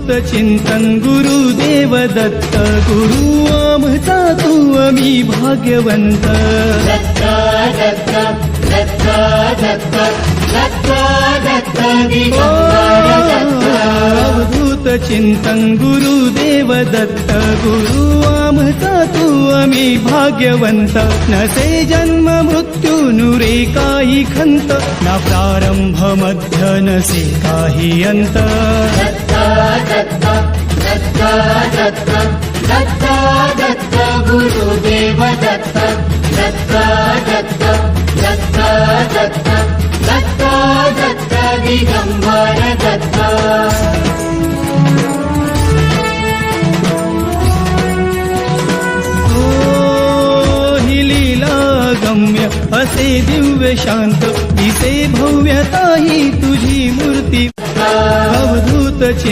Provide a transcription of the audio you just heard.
अवधूत चिंतन गुरुदेव दत्त गुरु आमचा तू आम्ही भाग्यवंत दत्त दत्त दत्त दत्त दत्त दत्त दिगंबर दत्त अवधूत चिंतन गुरुदेव दत्त गुरु आमचा तू आम्ही भाग्यवंत नसे जन्म मृत्यू नुरे काही खंत ना प्रारंभ मध्य नसे काही अंत दत्त दत्त दत्त दत्त दत्त दत्त गुरुदेव दत्त दत्त दत्त दत्त दत्त दत्त दत्त दिगंबर दत्त गम्य असे दिव्य शांत